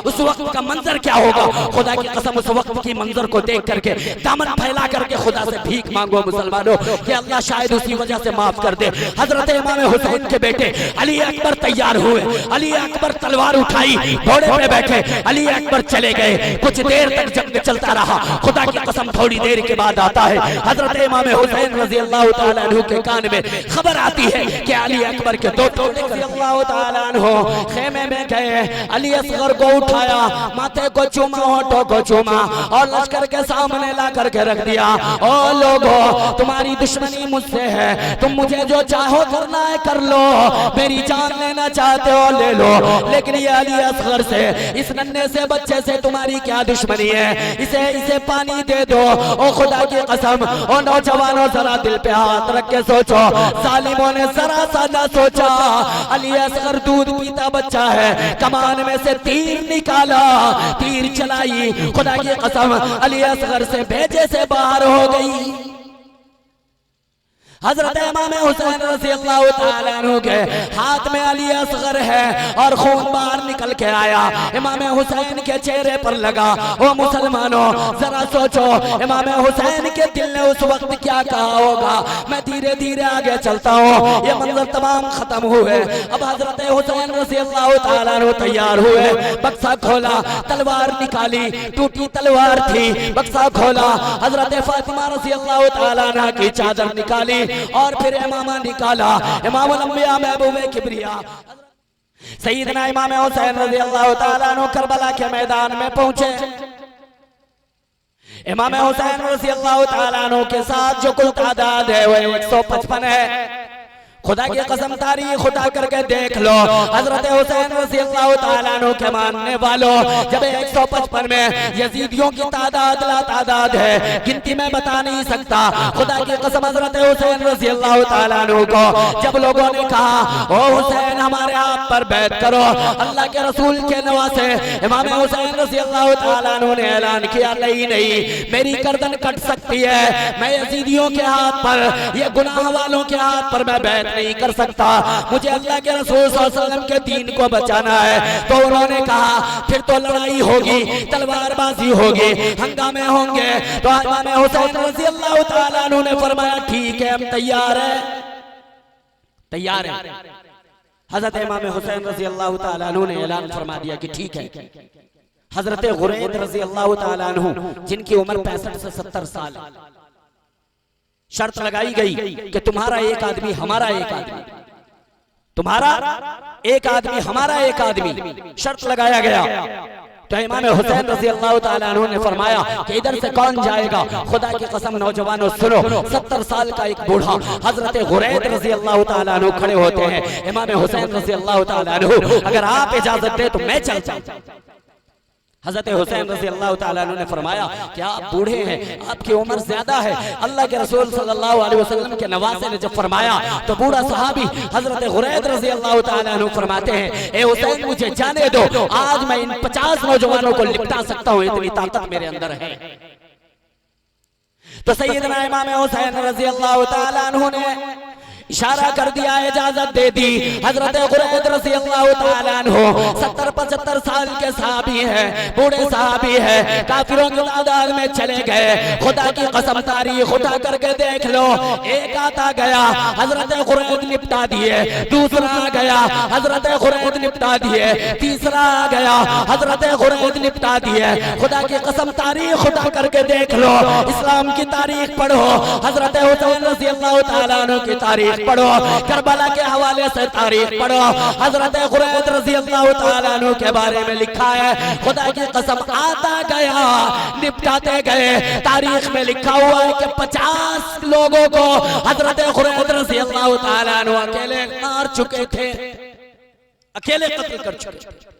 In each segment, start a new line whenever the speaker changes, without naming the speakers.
उस वक्त का मंजर क्या होगा। खुदा की कसम उस वक्त की मंजर को देख करके दामन फैला करके खुदा से भीख मांगो मुसलमानों कि अल्लाह शायद उसी वजह से माफ कर दे। हजरत इमाम हुसैन के बेटे अली अकबर तैयार हुए, अली अकबर तलवार उठाई, घोड़े पे बैठे, अली अकबर चले गए। कुछ देर तक जंग चलता रहा। खुदा की कसम थोड़ी देर के बाद आता है हजरत इमाम हुसैन रजी अल्लाह तआला अन्हु के कान में खबर आती है कि अली अकबर के दो टोटे रजी अल्लाह तआला अन्हु खेमे में गए। अली असगर को उठाया, माथे को चूमा, होठों को चूमा और लश्कर के सामने ला करके रख दिया। ओ लोगों, तुम्हारी दुश्मनी मुझसे है, तुम मुझे जो चाहो करना है कर लो, मेरी जान लेना चाहते हो ले लो, लेकिन ये अली असगर से, इस नन्हे से बच्चे से तुम्हारी क्या दुश्मनी है। इसे पानी दे दो। ओ खुदा की कसम, ओ नौजवानों जरा दिल पे हाथ रख के सोचो, जालिमों ने जरा सा ना सोचा। अली असगर दूध पीता बच्चा है, कमान में से तीर निकाला, तीर चलाई, खुदा की कसम अली असगर से भेजे से बाहर हो गई। हजरत इमाम हुसैन रज़ी अल्लाह तआला अन्हु के हाथ में अली असगर है और खून बाहर निकल के आया। इमाम हुसैन के चेहरे पर लगा। ओ मुसलमानों, जरा सोचो इमाम हुसैन के दिल ने उस वक्त क्या कहा होगा। मैं धीरे धीरे आगे चलता हूँ, ये मंजर तमाम खत्म हुए। अब हजरत हुसैन रज़ी अल्लाह तआला अन्हु तैयार हुए, बक्सा खोला, तलवार निकाली, टूटी तलवार थी, बक्सा खोला, हजरत फातिमा रज़ी अल्लाह तआला अन्हा की चादर निकाली और फिर इमामा निकाला। इमामुल अंबिया महबूबे किबरिया सैयदना इमाम हुसैन रज़ी अल्लाह तआला अन्हु करबला के मैदान में पहुंचे। इमाम हुसैन रज़ी अल्लाह तआला अन्हु के साथ जो कुल तादाद है वो 155 है। खुदा की कसम तारीख उठा करके देख लो, हजरत हुसैन रज़ी अल्लाह तआला अन्हु के मानने वालों, जब 155 में यजीदियों की तादाद ला तादाद है, गिनती में बता नहीं सकता। खुदा की कसम हजरत हुसैन रज़ी अल्लाह तआला अन्हु को जब लोगों ने कहा ओ हुसैन हमारे आप पर बैत करो, अल्लाह के रसूल के नवासे इमाम हुसैन रज़ी अल्लाह तआला अन्हु ने ऐलान किया नहीं नहीं, मेरी गर्दन कट सकती है, मैं यजीदियों के हाथ पर, ये गुनाह वालों के हाथ पर मैं बैत नहीं कर सकता, मुझे अल्लाह के रसूल सल्लल्लाहु अलैहि वसल्लम के दीन को बचाना है। तो उन्होंने कहा फिर तो लड़ाई होगी, तलवारबाजी होगी, हंगामे होंगे। तो इमाम हुसैन रज़ी अल्लाह तआला अन्हु ने फरमाया ठीक है, हम तैयार हैं, तैयार हैं। हजरत इमाम हुसैन रज़ी अल्लाह तआला अन्हु ने ऐलान फरमा दिया कि ठीक है। हजरत गुरैद रज़ी अल्लाह तआला अन्हु जिनकी उम्र 65 से 70 साल है, शर्त लगाई गई कि तुम्हारा एक आदमी हमारा एक आदमी, तुम्हारा एक आदमी हमारा एक आदमी, शर्त लगाया गया। तो इमाम हुसैन रज़ी अल्लाह तआला अन्हु ने फरमाया कि इधर से कौन जाएगा। खुदा की कसम नौजवानों सुनो, 70 साल का एक बूढ़ा हजरत गुरैद रज़ी अल्लाह तआला अन्हु खड़े होते हैं। इमाम हुसैन रज़ी अल्लाह तआला अन्हु अगर आप इजाजत दे तो मैं चलता। हजरत हुसैन रज़ी अल्लाह तआला अन्हु ने फरमाया कि आप बूढ़े हैं, आपकी उम्र ज्यादा है। अल्लाह के रसूल सल्लल्लाहु अलैहि वसल्लम के नवासे ने जब फरमाया तो बूढ़ा सहाबी हजरत गुरैद रज़ी अल्लाह तआला अन्हु फरमाते हैं ए हुसैन मुझे जाने दो, आज मैं इन 50 नौजवानों को निपटा सकता हूँ, इतनी ताकत मेरे अंदर है। तो सैयदना इमाम हुसैन रज़ी अल्लाह तआला अन्हु ने इशारा कर दिया, इजाजत दे दी। हजरत गुरैद रज़ी अल्लाह तआला अन्हु 70-75 साल के सहाबी है, बूढ़े सहाबी है, काफिरों की तादाद में चले गए। खुदा की कसम तारीख उठा करके देख लो, एक आता गया हजरत गुरैद निपटा दिए, दूसरा आ गया हजरत गुरैद निपटा दिए, तीसरा आ गया हजरत गुरैद निपटा दिए। खुदा की कसम तारीख उठा करके देख लो, इस्लाम की तारीख पढ़ो, हजरत हुसैन रज़ी अल्लाह तआला अन्हु की तारीख पढ़ो, करबला के हवाले से तारीख पढ़ो। हजरत गुरैद रज़ी अल्लाह तआला अन्हु के बारे में लिखा है, खुदा की कसम आता गया निपटाते गए। तारीख में लिखा हुआ है कि 50 लोगों को हजरत गुरैद रज़ी अल्लाह तआला अन्हु अकेले मार चुके थे, अकेले कत्ल कर चुके थे,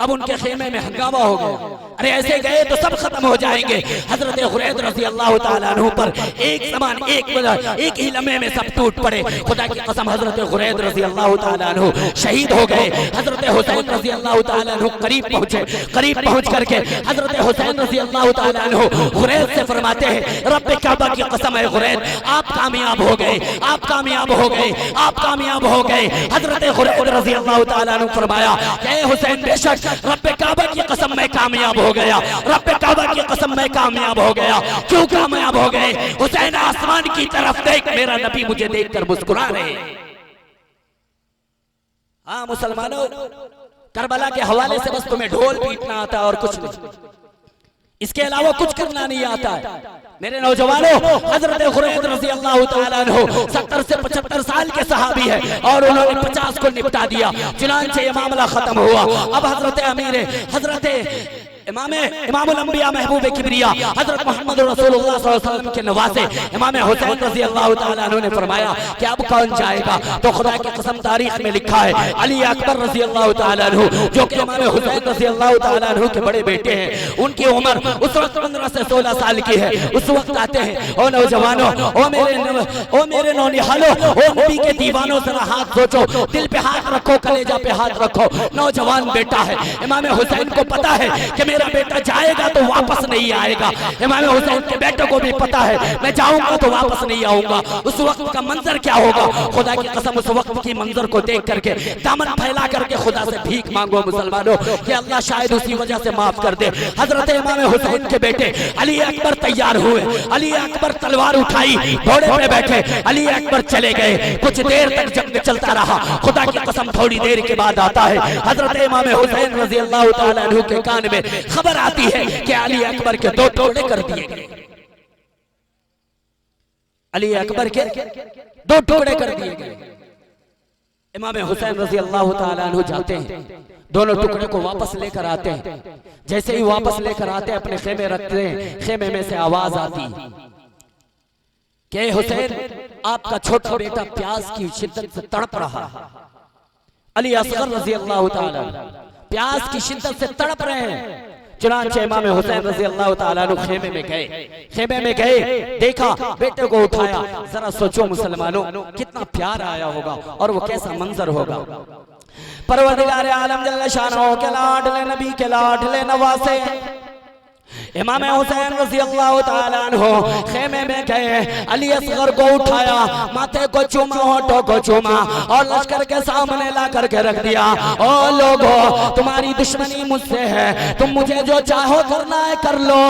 अब उनके खेमे में हंगामा हो गया। अरे ऐसे गए तो सब खत्म हो जाएंगे। हजरत खुरैद रज़ी अल्लाह ताला अन्हु पर एक समान एक ही लम्हे में सब टूट पड़े। खुदा की कसम हजरत खुरैद रज़ी अल्लाह ताला अन्हु शहीद हो गए। हजरत हुसैन रज़ी अल्लाह ताला अन्हु करीब पहुंचे। करीब पहुंच करके हजरत हुसैन रज़ी अल्लाह ताला अन्हु खुरैद से फरमाते हैं, रब्बे काबा की कसम है खुरैद, आप कामयाब हो गए, आप कामयाब हो गए, आप कामयाब हो गए। हजरत खुरैद रज़ी अल्लाह ताला अन्हु फरमाया कि हुसैन बेशक रब्बे काबा की कसम मैं कामयाब हो गया, रब्बे काबा की कसम मैं कामयाब हो गया। क्यों कामयाब हो गए? हुसैन आसमान की तरफ देख, मेरा नबी मुझे देखकर मुस्कुरा रहे। हाँ मुसलमानों, करबला के हवाले से बस तुम्हें ढोल पीटना आता है और कुछ नहीं, इसके अलावा कुछ करना नहीं आता है। मेरे नौजवानों, हजरत खुरैद रज़ी अल्लाह ताला अन्हु 70 से 75 साल के सहाबी है और उन्होंने 50 को निपटा दिया। चुनांचे ये मामला खत्म हुआ। अब हजरत इमामुल अंबिया महबूब किबरिया हजरत मोहम्मद रसूलुल्लाह सल्लल्लाहु अलैहि वसल्लम के नवासे इमाम हुसैन रज़ी अल्लाह ताला अन्हु ने फरमाया कि अब कौन जाएगा? तो खुदा की कसम तारीख में लिखा है अली अकबर रज़ी अल्लाह ताला अन्हु, जो कि इमाम हुसैन रज़ी अल्लाह ताला अन्हु के बड़े बेटे हैं, उनकी उम्र उस वक्त 15 से 16 साल की है। उस वक्त आते हैं, ओ नौजवानों, ओ मेरे नौनिहालों, ओ नबी के दीवानों, जरा हाथ सोचो, दिल पे हाथ रखो, कलेजा पे हाथ रखो। नौजवान बेटा है, इमाम हुसैन को पता है कि मेरा बेटा जाएगा तो वापस नहीं आएगा। इमाम हुसैन के बेटे को भी पता है मैं जाऊंगा तो वापस नहीं आऊंगा। उस वक्त का मंजर क्या होगा? खुदा की कसम उस वक्त की मंजर को देख करके दामन फैला करके खुदा से भीख मांगो मुसलमानों कि अल्लाह शायद उसी वजह से माफ कर दे। हजरत इमाम हुसैन के बेटे अली अकबर तैयार हुए। अली अकबर तलवार उठाई, घोड़े पे बैठे, अली अकबर चले गए। कुछ देर तक जंग चलता रहा। खुदा की कसम थोड़ी देर के बाद आता है हजरत इमाम हुसैन रज़ी अल्लाह ताला अन्हु के कान में खबर आती है कि अली अकबर के 2 टुकड़े कर दिए गए। अली अकबर के 2 टुकड़े कर दिए गए। इमाम हुसैन रज़ी अल्लाह ताला अन्हु जाते हैं, दोनों टुकड़े को वापस लेकर आते हैं। जैसे ही वापस लेकर आते हैं, अपने खेमे रखते हैं, खेमे में से आवाज आती कि हुसैन, आपका छोटा बेटा प्यास की शिद्दत से तड़प रहा है। अली असगर रज़ी अल्लाह ताला प्यास की शिद्दत से तड़प रहे हैं। चुनांचे इमाम हुसैन रज़ी अल्लाह ताला अन्हु खेमे में गए। खेमे में गए, देखा, बेटे को उठाया। जरा सोचो मुसलमानों, कितना प्यार आया होगा और वो कैसा मंजर होगा। परवरदिगार आलम जल्ल शानो के लाडले नबी के लाडले नवासे इमाम हुसैन रज़ी अल्लाह ताला अन्हु खेमे में गए। अली असगर को उठाया, माथे को चूमा, होठों को चूमा और लश्कर के सामने ला करके रख दिया। ओ लोगो, तुम्हारी दुश्मनी मुझसे है, तुम मुझे जो चाहो करना है कर लो,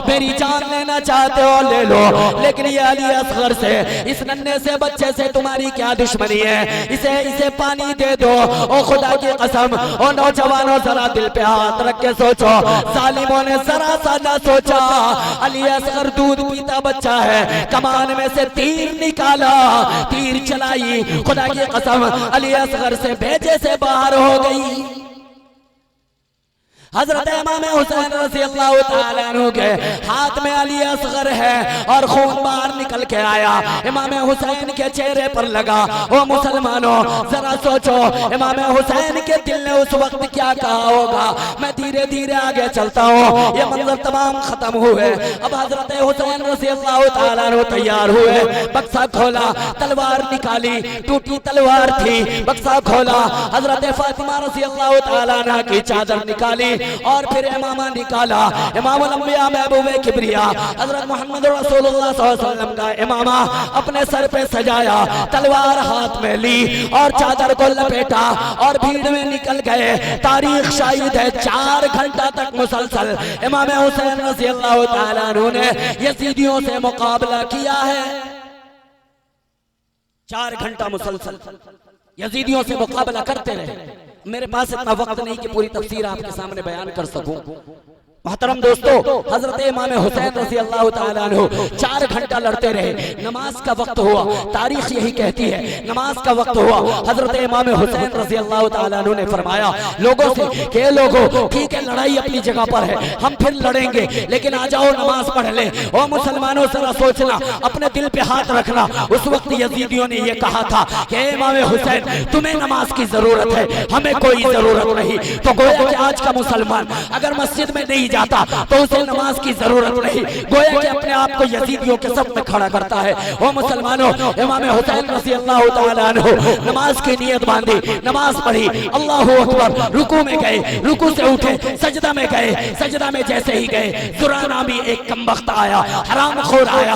मेरी जान लेना चाहते हो ले लो, लेकिन ये अली असगर से, इस नन्हे से बच्चे से तुम्हारी क्या दुश्मनी है? इसे पानी दे दो। ओ खुदा की कसम, ओ नौजवानों, जरा दिल पे हाथ रख के सोचो, जालिमों ने जरा सा ना सोचा। अली असगर दूध पीता बच्चा है, कमान में से तीर निकाला, तीर चलाई, खुदा की कसम अली असगर से भेजे से बाहर हो गई। हजरत इमाम हुसैन रज़ी अल्लाह ताला अन्हु के हाथ में अली असगर है और खून बाहर निकल के आया, इमाम हुसैन के चेहरे पर लगा। ओ मुसलमानों, जरा सोचो, इमाम हुसैन के दिल ने उस वक्त क्या कहा होगा। मैं धीरे धीरे आगे चलता हूँ, ये मंजर तमाम खत्म हुए। अब हजरत हुसैन रज़ी अल्लाह ताला अन्हु तैयार हुए, बक्सा खोला, तलवार निकाली, टूटी तलवार थी, बक्सा खोला, हजरत फातिमा रज़ी अल्लाह ताला अन्हा की चादर निकाली और फिर इमामा निकाला। इमामुल अंबिया महबूब किबरिया हजरत मोहम्मद रसूलुल्लाह सल्लल्लाहु अलैहि वसल्लम का इमामा अपने सर पे सजाया, तलवार हाथ में ली और चादर को लपेटा और भीड़ में निकल गए। तारीख शाहिद है, 4 घंटा तक मुसलसल इमाम हुसैन रज़ी अल्लाह ताला अन्हु ने यजीदियों से मुकाबला किया है। 4 घंटा मुसलसल यजीदियों से मुकाबला करते रहे। मेरे पास इतना वक्त नहीं कि पूरी तफसीर आपके सामने बयान कर सकूं। मोहतरम दोस्तों, हजरत इमाम हुसैन रज़ी अल्लाह ताला अन्हु 4 घंटा लड़ते रहे। नमाज का वक्त हुआ, तारीख यही कहती है, नमाज का वक्त हुआ। हजरत इमाम हुसैन रज़ी अल्लाह ताला अन्हु ने फरमाया लोगों से कि लोगों, ठीक है लड़ाई अपनी जगह पर है, हम फिर लड़ेंगे, लेकिन आ जाओ नमाज पढ़ ले। ओ मुसलमानों, जरा सोचना, अपने दिल पे हाथ रखना। उस वक्त यजीदियों ने यह कहा था कि इमाम हुसैन तुम्हें नमाज की जरूरत है, हमें कोई जरूरत नहीं। तो गोया कि आज का मुसलमान अगर मस्जिद में नहीं जाता तो उसे नमाज की जरूरत नहीं, गोया कि अपने आप को यजीदियों के सब में खड़ा करता है। ओ मुसलमानों, इमाम हुसैन रज़ी अल्लाह ताला अन्हु नमाज की नियत बांधी, नमाज पढ़ी, अल्लाहु अकबर, रुकू में गए, रुकू से उठे, सजदा में गए, सजदा में जैसे ही गए, जुरा नामी एक कमबख्त आया, हरामखोर आया,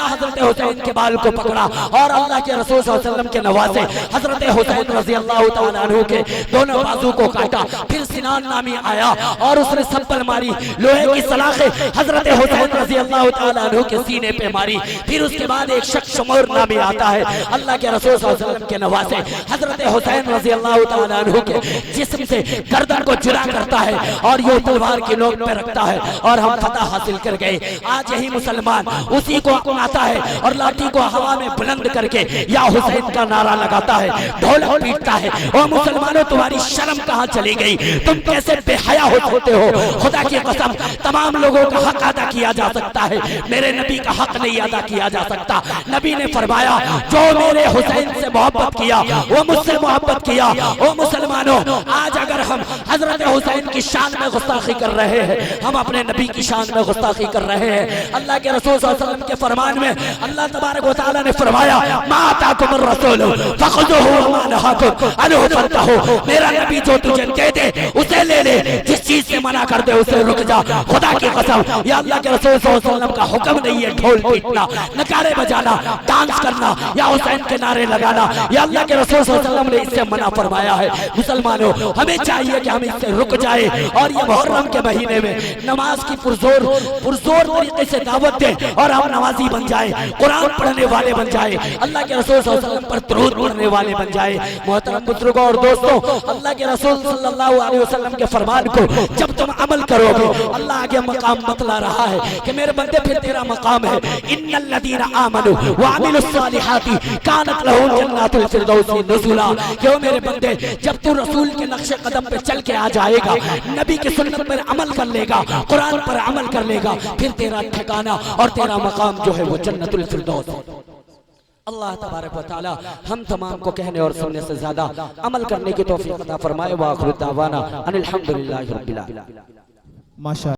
हजरत हुसैन के बाल को पकड़ा और अल्लाह के रसूल सल्लल्लाहु अलैहि वसल्लम के नवासे हजरत हुसैन रज़ी अल्लाह ताला अन्हु के दोनों बाजू को काटा। फिर सिनान नामी आया और उसने सब्बल मारी, लोहे की सलाखें हजरत हुसैन रज़ी अल्लाह ताला अन्हु के सीने पे मारी। फिर उसके बाद एक शख्स शुमर नामी आता है, अल्लाह के रसूल सल्लल्लाहु अलैहि वसल्लम के नवासे हजरत हुसैन रज़ी अल्लाह ताला अन्हु के जिस्म से गर्दन को जुदा करता है और ये तलवार की नोक पे रखता है और हम फतह हासिल कर गए। आज यही मुसलमान उसी को अपनाता है और लाठी को हवा में बुलंद करके या हुसैन का नारा लगाता है, ढोलक पीटता है। और मुसलमानों, तुम्हारी शर्म कहाँ चली गई? तुम कैसे बेहया होते हो? खुदा की कसम, तमाम लोगों का हक अदा किया जा सकता है, मेरे नबी का हक नहीं अदा किया जा सकता। नबी ने फरमाया जो मेरे हुसैन से मोहब्बत किया वो मुझसे मोहब्बत किया। ओ मुसलमानों, आज अगर हम हजरत हुसैन की शान में गुस्ताखी कर रहे हैं, हम अपने नबी की शान में गुस्ताखी कर रहे हैं। अल्लाह के रसूल सल्लल्लाहु अलैहि वसल्लम के फरमान में अल्लाह तबारक व तआला ने फरमाया मा अताकुमुर रसूल फखुज़ूहु व मा नहाकुम अन्हु फंतहू। मेरा नबी जो तुझे दे दे उसे ले ले, जिस चीज से मना कर दे उसे रुक जा। खुदा की कसम, या अल्लाह के रसूल सल्लल्लाहु अलैहि वसल्लम का हुक्म नहीं है ढोल पीटना, नगाड़े बजाना, डांस करना या हुसैन के नारे लगाना। या अल्लाह के रसूल सल्लल्लाहु अलैहि वसल्लम ने इससे मना फरमाया है। मुसलमानों, हमें चाहिए कि हम इससे रुक जाए और ये मुहर्रम के महीने में नमाज की पुरजोर तरीके से दावत दें और हम नमाजी बन जाए, कुरान पढ़ने वाले बन जाए, अल्लाह के रसूल सल्लल्लाहु अलैहि वसल्लम पर दुरूद पढ़ने वाले बन जाए। मोहतरम बुजुर्गों और दोस्तों, अल्लाह के रसूल सल्लल्लाहु अलैहि वसल्लम के फरमान को जब तुम अमल करोगे, अल्लाह आगे मकाम बतला रहा है कि मेरे बंदे फिर तेरा मकाम है, इन्नल्लज़ीना आमनू व अमिलुस सालिहाती कानत लहुम जन्नातुल फिरदौसी नुज़ुला। क्यों मेरे बंदे, जब तू रसूल के नक्शे कदम पे चल के आ जाएगा, नबी की सुन्नत पर अमल कर लेगा, कुरान पर अमल कर लेगा, फिर तेरा ठिकाना और तेरा मकाम जो है वो जन्नतुल फिरदौस। अल्लाह तबारक व तआला हम तमाम को कहने और सुनने से ज्यादा अमल करने की तौफीक अता फरमाए। व आखिर दावाना अनिल हम्दुलिल्लाहि रब्बिल आलमीन। माशा